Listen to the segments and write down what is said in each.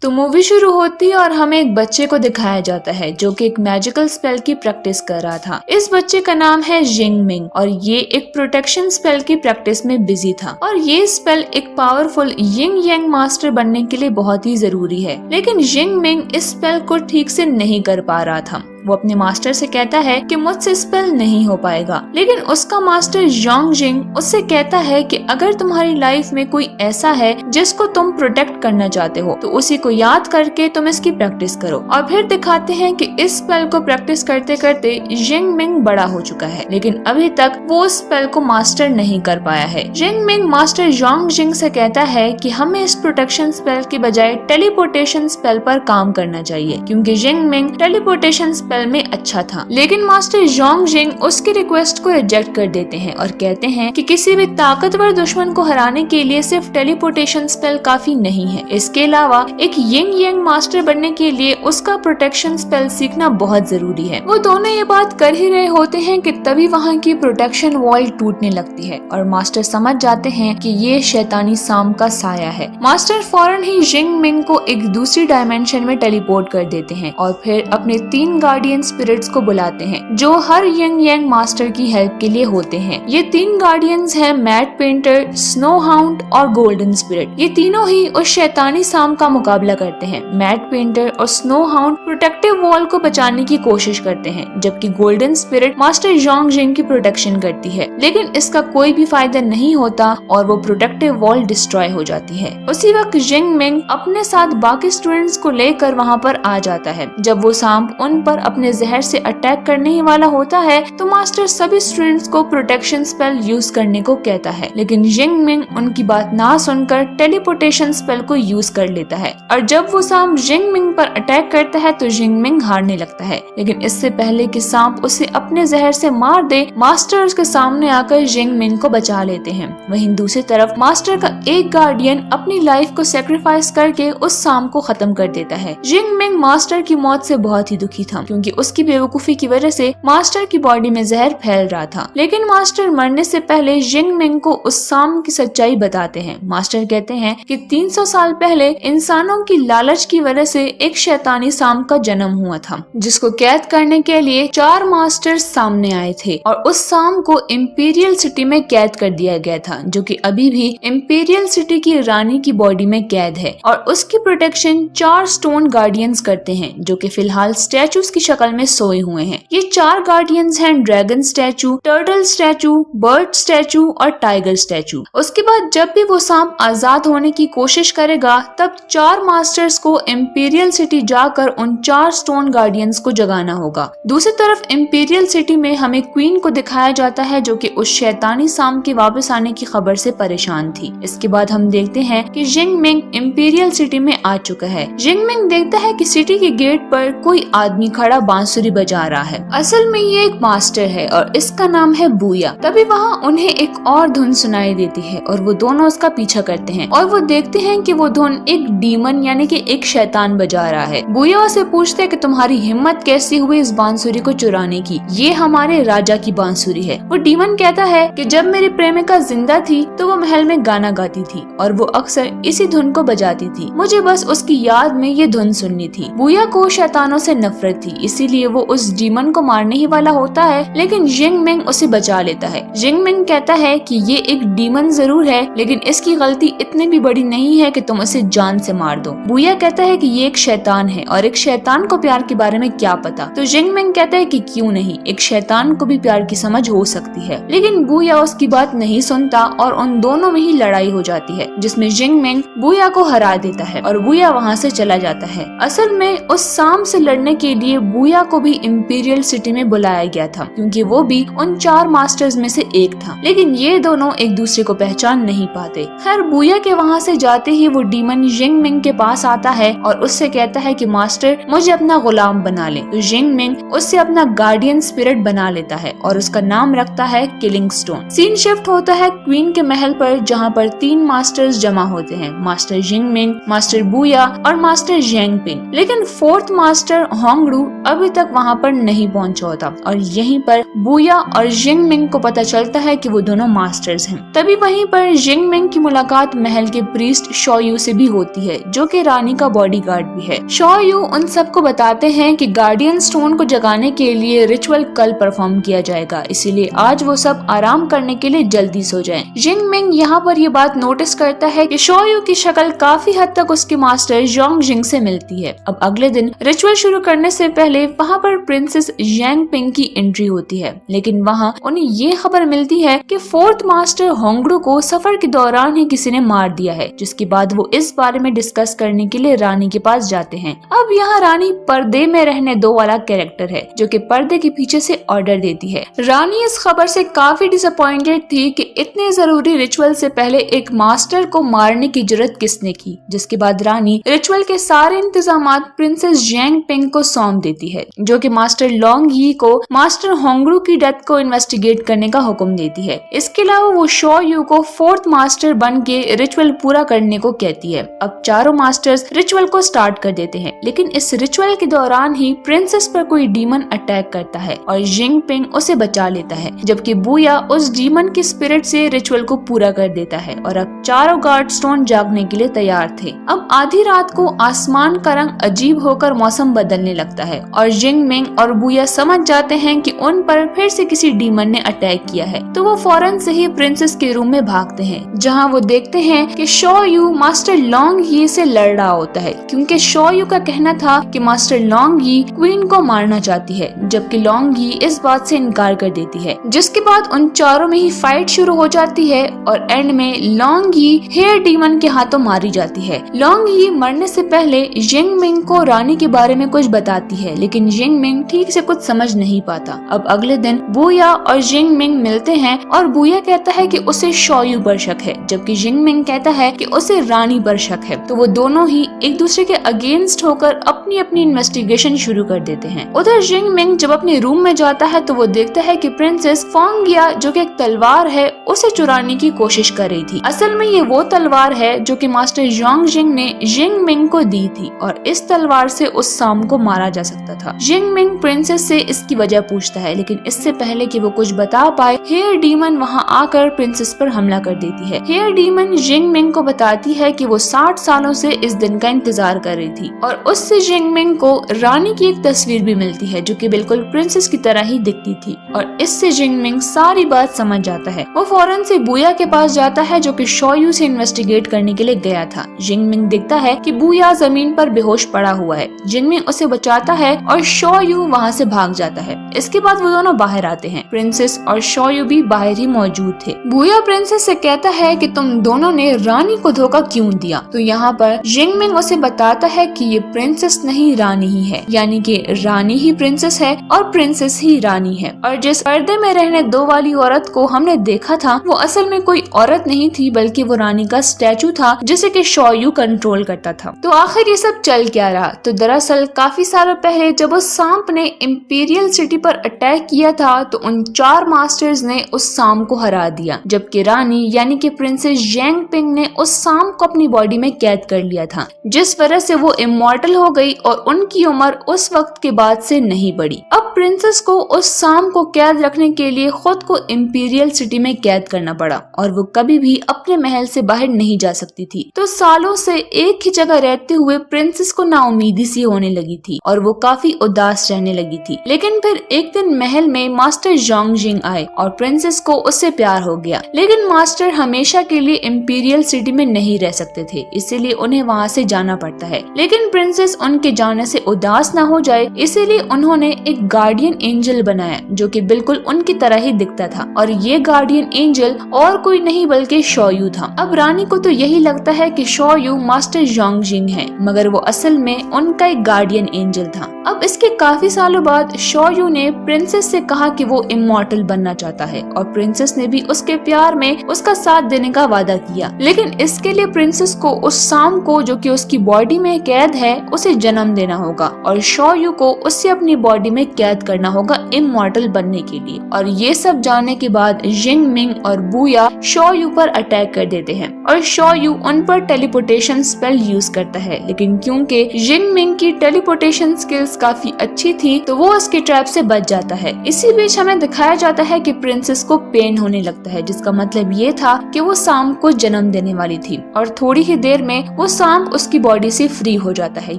तो मूवी शुरू होती है और हमें एक बच्चे को दिखाया जाता है जो कि एक मैजिकल स्पेल की प्रैक्टिस कर रहा था। इस बच्चे का नाम है जिंग मिंग और ये एक प्रोटेक्शन स्पेल की प्रैक्टिस में बिजी था और ये स्पेल एक पावरफुल यिंग यांग मास्टर बनने के लिए बहुत ही जरूरी है। लेकिन जिंग मिंग इस स्पेल को ठीक से नहीं कर पा रहा था। वो अपने मास्टर से कहता है कि मुझसे स्पेल नहीं हो पाएगा, लेकिन उसका मास्टर जोंग जिंग उससे कहता है कि अगर तुम्हारी लाइफ में कोई ऐसा है जिसको तुम प्रोटेक्ट करना चाहते हो तो उसी को याद करके तुम इसकी प्रैक्टिस करो। और फिर दिखाते हैं कि इस स्पेल को प्रैक्टिस करते करते जिंग मिंग बड़ा हो चुका है, लेकिन अभी तक वो उस स्पेल को मास्टर नहीं कर पाया है। जिंग मिंग मास्टर जोंग जिंग से कहता है कि हमें इस प्रोटेक्शन स्पेल की बजाय टेलीपोर्टेशन स्पेल पर काम करना चाहिए, क्योंकि जिंग मिंग टेलीपोर्टेशन स्पेल में अच्छा था। लेकिन मास्टर जोंग जिंग उसकी रिक्वेस्ट को रिजेक्ट कर देते हैं और कहते हैं कि किसी भी ताकतवर दुश्मन को हराने के लिए सिर्फ टेलीपोर्टेशन स्पेल काफी नहीं है, इसके अलावा एक यिंग यांग मास्टर बनने के लिए उसका प्रोटेक्शन स्पेल सीखना बहुत जरूरी है। वो दोनों ये बात कर ही रहे होते हैं कि तभी वहाँ की प्रोटेक्शन वॉल टूटने लगती है और मास्टर समझ जाते हैं कि ये शैतानी साम का साया है। मास्टर फौरन ही जिंग मिंग को एक दूसरी डायमेंशन में टेलीपोर्ट कर देते हैं और फिर अपने 3 गार्डियन स्पिरिट्स को बुलाते हैं जो हर यिंग यांग मास्टर की हेल्प के लिए होते हैं। ये 3 गार्डियंस हैं मैट पेंटर, स्नो हाउंड और गोल्डन स्पिरिट। ये तीनों ही उस शैतानी साम का मुकाबला करते हैं। मैट पेंटर और स्नो हाउंड प्रोटेक्टिव वॉल को बचाने की कोशिश करते हैं, जबकि गोल्डन स्पिरिट मास्टर जोंग जिंग की प्रोटेक्शन करती है, लेकिन इसका कोई भी फायदा नहीं होता और वो प्रोटेक्टिव वॉल डिस्ट्रॉय हो जाती है। उसी वक्त जिंग मिंग अपने साथ बाकी स्टूडेंट्स को लेकर वहाँ पर आ जाता है। जब वो सांप उन पर अपने जहर से अटैक करने ही वाला होता है तो मास्टर सभी स्टूडेंट्स को प्रोटेक्शन स्पेल यूज करने को कहता है, लेकिन जिंग मिंग उनकी बात ना सुनकर टेलीपोर्टेशन स्पेल को यूज कर लेता है और जब वो सांप जिंग मिंग पर अटैक करता है तो जिंग मिंग हारने लगता है। लेकिन इससे पहले कि सांप उसे अपने जहर से मार दे, मास्टर उसके सामने आकर जिंग मिंग को बचा लेते हैं। वहीं दूसरी तरफ मास्टर का एक गार्डियन अपनी लाइफ को सेक्रीफाइस करके उस सांप को खत्म कर देता है। जिंग मिंग मास्टर की मौत से बहुत ही दुखी था, क्योंकि उसकी बेवकूफी की वजह से मास्टर की बॉडी में जहर फैल रहा था। लेकिन मास्टर मरने से पहले जिंग मिंग को उस सांप की सच्चाई बताते हैं। मास्टर कहते हैं कि 300 साल पहले इंसानों की लालच की वजह से एक शैतानी सांप का जन्म हुआ था, जिसको कैद करने के लिए 4 मास्टर्स सामने आए थे और उस सांप को इंपीरियल सिटी में कैद कर दिया गया था, जो कि अभी भी इंपीरियल सिटी की रानी की बॉडी में कैद है और उसकी प्रोटेक्शन 4 स्टोन गार्डियंस करते हैं, जो कि फिलहाल स्टैचूज की शक्ल में सोए हुए हैं। ये 4 गार्डियंस हैं dragon statue, turtle statue, bird statue और टाइगर स्टैचू। उसके बाद जब भी वो सांप आजाद होने की कोशिश करेगा तब 4 मास्टर्स को इंपीरियल सिटी जाकर उन 4 स्टोन गार्डियंस को जगाना होगा। दूसरी तरफ इंपीरियल सिटी में हमें क्वीन को दिखाया जाता है, जो कि उस शैतानी सांप के वापस आने की खबर से परेशान थी। इसके बाद हम देखते हैं कि जिंग मिंग इंपीरियल सिटी में आ चुका है। जिंग मिंग देखता है कि सिटी के गेट पर कोई आदमी खड़ा बांसुरी बजा रहा है। असल में ये एक मास्टर है और इसका नाम है बूया। तभी वहाँ उन्हें एक और धुन सुनाई देती है और वो दोनों उसका पीछा करते हैं और वो देखते हैं कि वो धुन एक डीमन यानी कि एक शैतान बजा रहा है। बूया उसे पूछते हैं कि तुम्हारी हिम्मत कैसी हुई इस बांसुरी को चुराने की, ये हमारे राजा की बांसुरी है। वो डीमन कहता है कि जब मेरी प्रेमिका जिंदा थी तो वो महल में गाना गाती थी और वो अक्सर इसी धुन को बजाती थी, मुझे बस उसकी याद में ये धुन सुननी थी। बूया को शैतानों से नफरत थी, इसीलिए वो उस डीमन को मारने ही वाला होता है, लेकिन जिंग मिंग उसे बचा लेता है। जिंग मिंग कहता है कि ये एक डीमन जरूर है, लेकिन इसकी गलती इतनी भी बड़ी नहीं है कि तुम उसे जान से मार दो। बूया कहता है कि ये एक शैतान है और एक शैतान को प्यार के बारे में क्या पता। तो जिंग मिंग कहता है कि क्यों नहीं, एक शैतान को भी प्यार की समझ हो सकती है। लेकिन बूया उसकी बात नहीं सुनता और उन दोनों में ही लड़ाई हो जाती है, जिसमें जिंग मिंग बूया को हरा देता है और बूया वहाँ से चला जाता है। असल में उस सांप से लड़ने के लिए बूया को भी इंपीरियल सिटी में बुलाया गया था, क्योंकि वो भी उन 4 मास्टर्स में से एक था। लेकिन ये दोनों एक दूसरे को पहचान नहीं पाते। खैर बूया के वहाँ से जाते ही वो डीमन जिंग मिंग के पास आता है और उससे कहता है कि मास्टर मुझे अपना गुलाम बना ले। तो जिंग मिंग उससे अपना गार्डियन स्पिरिट बना लेता है और उसका नाम रखता है किलिंग स्टोन। सीन शिफ्ट होता है क्वीन के महल पर, जहाँ पर 3 मास्टर्स जमा होते हैं, मास्टर जिंग मिंग, मास्टर बूया और मास्टर जेंग पिंग। लेकिन 4th मास्टर होंगडू अभी तक वहाँ पर नहीं पहुँचा होता और यहीं पर बुया और जिंग मिंग को पता चलता है कि वो दोनों मास्टर्स हैं। तभी वहीं पर जिंग मिंग की मुलाकात महल के प्रीस्ट शॉ यू से भी होती है, जो कि रानी का बॉडीगार्ड भी है। शॉ यू उन सबको बताते हैं कि गार्डियन स्टोन को जगाने के लिए रिचुअल कल परफॉर्म किया जाएगा, इसीलिए आज वो सब आराम करने के लिए जल्दी सो जाएं। जिंग मिंग यहाँ पर ये बात नोटिस करता है कि शॉ यू की शक्ल काफी हद तक उसके मास्टर जोंग जिंग से मिलती है। अब अगले दिन रिचुअल शुरू करने से पहले वहाँ पर प्रिंसेस यांग पिंग की एंट्री होती है, लेकिन वहाँ उन्हें ये खबर मिलती है कि फोर्थ मास्टर होंगडू को सफर के दौरान ही किसी ने मार दिया है, जिसके बाद वो इस बारे में डिस्कस करने के लिए रानी के पास जाते हैं। अब यहाँ रानी पर्दे में रहने दो वाला कैरेक्टर है, जो कि पर्दे के पीछे से ऑर्डर देती है। रानी इस खबर से काफी डिसअपॉइंटेड थी कि इतने जरूरी रिचुअल से पहले एक मास्टर को मारने की जरूरत किसने की, जिसके बाद रानी रिचुअल के सारे इंतजामात प्रिंसेस यांग पिंग को सौंप देती है, जो कि मास्टर लॉन्ग यी को मास्टर होंगडू की डेथ को इन्वेस्टिगेट करने का हुक्म देती है। इसके अलावा वो शॉ यू को फोर्थ मास्टर बन के रिचुअल पूरा करने को कहती है। अब चारों मास्टर्स रिचुअल को स्टार्ट कर देते हैं, लेकिन इस रिचुअल के दौरान ही प्रिंसेस पर कोई डीमन अटैक करता है और जिंग पिंग उसे बचा लेता है, जबकि बुया उस डीमन की स्पिरिट से रिचुअल को पूरा कर देता है और अब चारों गार्ड स्टोन जागने के लिए तैयार थे। अब आधी रात को आसमान का रंग अजीब होकर मौसम बदलने लगता है और जिंग मिंग और बुया समझ जाते हैं कि उन पर फिर से किसी डीमन ने अटैक किया है, तो वो फौरन से ही प्रिंसेस के रूम में भागते हैं, जहां वो देखते हैं कि शॉ यू मास्टर लॉन्ग यी से लड़ रहा होता है, क्योंकि शॉ यू का कहना था कि मास्टर लॉन्ग यी क्वीन को मारना चाहती है, जबकि लॉन्ग यी इस बात से इनकार कर देती है। जिसके बाद उन चारों में ही फाइट शुरू हो जाती है और एंड में लॉन्ग यी हेयर डीमन के हाथों मारी जाती है। लॉन्ग यी मरने से पहले जिंग मिंग को रानी के बारे में कुछ बताती है, लेकिन जिंग मिंग ठीक से कुछ समझ नहीं पाता। अब अगले दिन बुया और जिंग मिंग मिलते हैं और बुया कहता है कि उसे शॉ यू पर शक है, जबकि जिंग मिंग कहता है कि उसे रानी पर शक है। तो वो दोनों ही एक दूसरे के अगेंस्ट होकर अपनी अपनी इन्वेस्टिगेशन शुरू कर देते हैं। उधर जिंग मिंग जब अपने रूम में जाता है तो वो देखता है कि प्रिंसेस फोंगिया, जो कि एक तलवार है, उसे चुराने की कोशिश कर रही थी। असल में ये वो तलवार है जो कि मास्टर जोंग जिंग ने जिंग मिंग को दी थी और इस तलवार से उस शाम को मारा जा सकता था। जिंग मिंग प्रिंसेस से इसकी वजह पूछता है, लेकिन इससे पहले कि वो कुछ बता पाए, हेयर डीमन वहाँ आकर प्रिंसेस पर हमला कर देती है। हेयर डीमन जिंग मिंग को बताती है कि वो 60 सालों से इस दिन का इंतजार कर रही थी और उससे जिंग मिंग को रानी की एक तस्वीर भी मिलती है, जो कि बिल्कुल प्रिंसेस की तरह ही दिखती थी और इससे जिंग मिंग सारी बात समझ जाता है। वो फौरन से बुया के पास जाता है, जो कि शॉ यू से इन्वेस्टिगेट करने के लिए गया था। जिंग मिंग देखता है कि बुया जमीन पर बेहोश पड़ा हुआ है। जिंग मिंग उसे बचाता है और शॉ यू वहाँ से भाग जाता है। इसके बाद वो दोनों बाहर आते हैं। प्रिंसेस और शॉ यू भी बाहर ही मौजूद थे। बुया प्रिंसेस से कहता है कि तुम दोनों ने रानी को धोखा क्यों दिया। तो यहाँ पर जिंग मिंग उसे बताता है कि ये प्रिंसेस नहीं रानी ही है, यानी कि रानी ही प्रिंसेस है और प्रिंसेस ही रानी है। और जिस पर्दे में रहने दो वाली औरत को हमने देखा था, वो असल में कोई औरत नहीं थी, बल्कि वो रानी का स्टैचू था, जिसे कि शॉ यू कंट्रोल करता था। तो आखिर ये सब चल क्या रहा? तो दरअसल काफी सालों पहले जब उस सांप ने इंपीरियल सिटी पर अटैक किया था, तो उन 4 मास्टर्स ने उस सांप को हरा दिया, जबकि रानी यानी कि प्रिंसेस यांग पिंग ने उस सांप को अपनी बॉडी में कैद कर लिया था, जिस वजह से वो इमॉर्टल हो गई और उनकी उम्र उस वक्त के बाद से नहीं बढ़ी। अब प्रिंसेस को उस सांप को कैद रखने के लिए खुद को इंपीरियल सिटी में कैद करना पड़ा और वो कभी भी अपने महल से बाहर नहीं जा सकती थी। तो सालों से एक ही जगह रहते हुए प्रिंसेस को नाउमीदी सी होने लगी थी और वो काफी उदास रहने लगी थी। लेकिन फिर एक दिन महल में मास्टर जोंग जिंग आए और प्रिंसेस को उससे प्यार हो गया। लेकिन मास्टर हमेशा के लिए इंपीरियल सिटी में नहीं रह सकते थे, इसीलिए उन्हें वहाँ से जाना पड़ता है। लेकिन प्रिंसेस उनके जाने से उदास ना हो जाए, इसीलिए उन्होंने एक गार्डियन एंजल बनाया, जो कि बिल्कुल उनकी तरह ही दिखता था और ये गार्डियन एंजल और कोई नहीं बल्कि शॉ यू था। अब रानी को तो यही लगता है कि शॉ यू मास्टर जोंग जिंग है, मगर वो असल में उनका एक गार्डियन एंजल था। अब इसके काफी सालों बाद शॉ यू ने प्रिंसेस से कहा कि वो इमॉर्टल बनना चाहता है और प्रिंसेस ने भी उसके प्यार में उसका साथ देने का वादा किया। लेकिन इसके लिए प्रिंसेस को उस सांप को, जो कि उसकी बॉडी में कैद है, उसे जन्म देना होगा और शॉ यू को उससे अपनी बॉडी में कैद करना होगा इमॉर्टल बनने के लिए। और ये सब जानने के बाद जिंग मिंग और बुया शॉ यू पर अटैक कर देते हैं और शॉ यू उन पर टेलीपोर्टेशन स्पेल यूज करता है। लेकिन क्योंकि जिंग मिंग की टेलीपोर्टेशन स्किल्स काफी अच्छी थी तो वो उसके ट्रैप से बच जाता है। इसी बीच हमें दिखाया जाता है कि प्रिंसेस को पेन होने लगता है, जिसका मतलब ये था कि वो सांप को जन्म देने वाली थी और थोड़ी ही देर में वो सांप उसकी बॉडी से फ्री हो जाता है,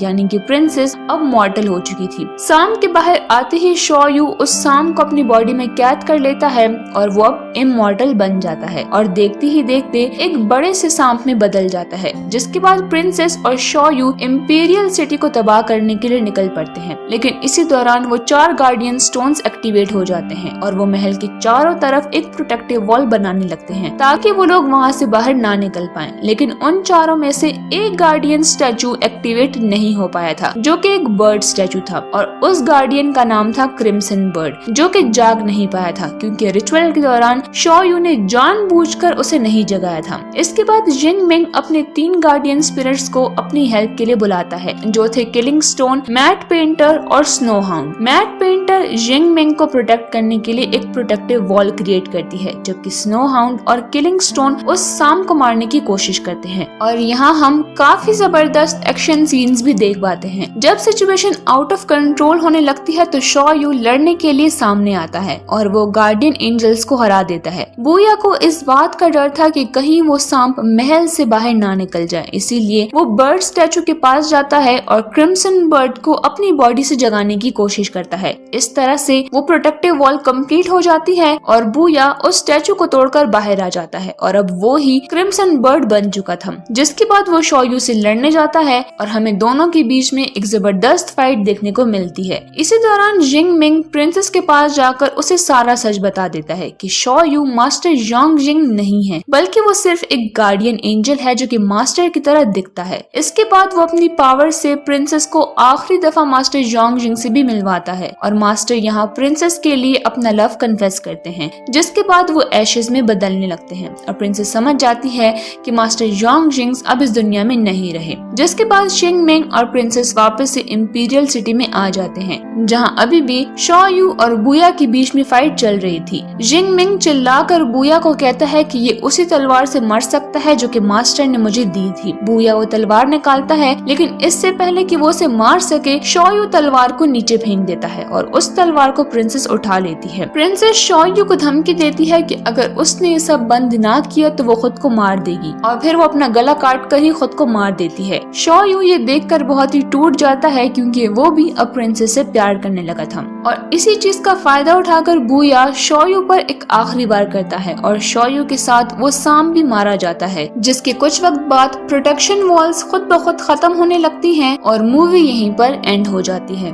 यानी कि प्रिंसेस अब मॉर्टल हो चुकी थी। सांप के बाहर आते ही शॉ यू उस सांप को अपनी बॉडी में कैद कर लेता है और वो अब इमॉर्टल बन जाता है और देखते ही देखते एक बड़े से सांप में बदल जाता है। जिसके बाद प्रिंसेस और शॉ यू इंपीरियल सिटी को तबाह करने के लिए निकल पड़ते हैं, लेकिन इसी दौरान वो 4 गार्डियन स्टोन्स एक्टिवेट हो जाते हैं और वो महल के चारों तरफ एक प्रोटेक्टिव वॉल बनाने लगते हैं ताकि वो लोग वहाँ से बाहर ना निकल पाएं। लेकिन उन चारों में से एक गार्डियन स्टैचू एक्टिवेट नहीं हो पाया था, जो कि एक बर्ड स्टैचू था और उस गार्डियन का नाम था क्रिम्सन बर्ड, जो कि जाग नहीं पाया था क्योंकि रिचुअल के दौरान शॉ यू ने जानबूझकर उसे नहीं जगाया था। इसके बाद जिंग मिंग अपने 3 गार्डियन स्पिरिट्स को अपनी हेल्प के लिए बुलाता है, जो थे किलिंग स्टोन, मैट पेंटर और स्नो हाउंड। मैट पेंटर जिंग मिंग को प्रोटेक्ट करने के लिए एक प्रोटेक्टिव वॉल क्रिएट करती है, जबकि स्नो हाउंड और किलिंग स्टोन उस सांप को मारने की कोशिश करते हैं। और यहाँ हम काफी जबरदस्त एक्शन सीन्स भी देख पाते हैं। जब सिचुएशन आउट ऑफ कंट्रोल होने लगती है तो शॉ यू लड़ने के लिए सामने आता है और वो गार्डियन एंजल्स को हरा देता है। बूया को इस बात का डर था कि कहीं वो सांप महल से बाहर ना निकल जाए, इसीलिए वो बर्ड स्टैचू के पास जाता है और क्रिम्सन बर्ड को अपनी बॉडी से जगाने की कोशिश करता है। इस तरह से वो प्रोटेक्टिव वॉल कंप्लीट हो जाती है और बूया उस स्टैचू को तोड़कर बाहर आ जाता है और अब वो ही क्रिम्सन बर्ड बन चुका था। जिसके बाद वो शॉ यू से लड़ने जाता है और हमें दोनों के बीच में एक जबरदस्त फाइट देखने को मिलती है। इसी दौरान जिंग मिंग प्रिंसेस के पास जाकर उसे सारा सच बता देता है कि शॉ यू मास्टर यांग जिंग नहीं है, बल्कि वो सिर्फ एक गार्डियन एंजल है जो कि मास्टर की तरह दिखता है। इसके बाद वो अपनी पावर से प्रिंसेस को आखिरी दफा मास्टर यांग जिंग से भी मिलवाता है और मास्टर यहाँ प्रिंसेस के लिए अपना लव कन्फेस करते हैं, जिसके बाद वो एशेज में बदलने लगते हैं और प्रिंसेस समझ जाती है कि मास्टर यांग जिंग अब इस दुनिया में नहीं रहे। जिसके बाद जिंग मिंग और प्रिंसेस वापस से इंपीरियल सिटी में आ जाते हैं, जहाँ अभी भी शॉ यू और बूया के बीच में फाइट चल रही थी। जिंग मिंग चिल्लाकर बूया को कहता है कि ये उसी तलवार से मर सकता है जो कि मास्टर ने मुझे दी थी। बूया वो तलवार निकालता है, लेकिन इससे पहले कि वो उसे मार सके शॉ यू तलवार को नीचे फेंक देता है और उस तलवार को प्रिंसेस उठा लेती है। प्रिंसेस शॉ यू को धमकी देती है कि अगर उसने ये सब बंद ना किया तो वो खुद को मार देगी और फिर वो अपना गला काट कर ही खुद को मार देती है। शॉ यू ये देखकर बहुत ही टूट जाता है क्योंकि वो भी अब प्रिंसेस से प्यार करने लगा था और इसी चीज का फायदा उठाकर बूया शॉ यू पर एक आखिरी बार करता है और शॉ यू के साथ वो सांप भी मारा जाता है। जिसके कुछ वक्त बाद प्रोटेक्शन वॉल्स खुद ब खुद खत्म होने लगती हैं और मूवी यहीं पर एंड हो जाती है।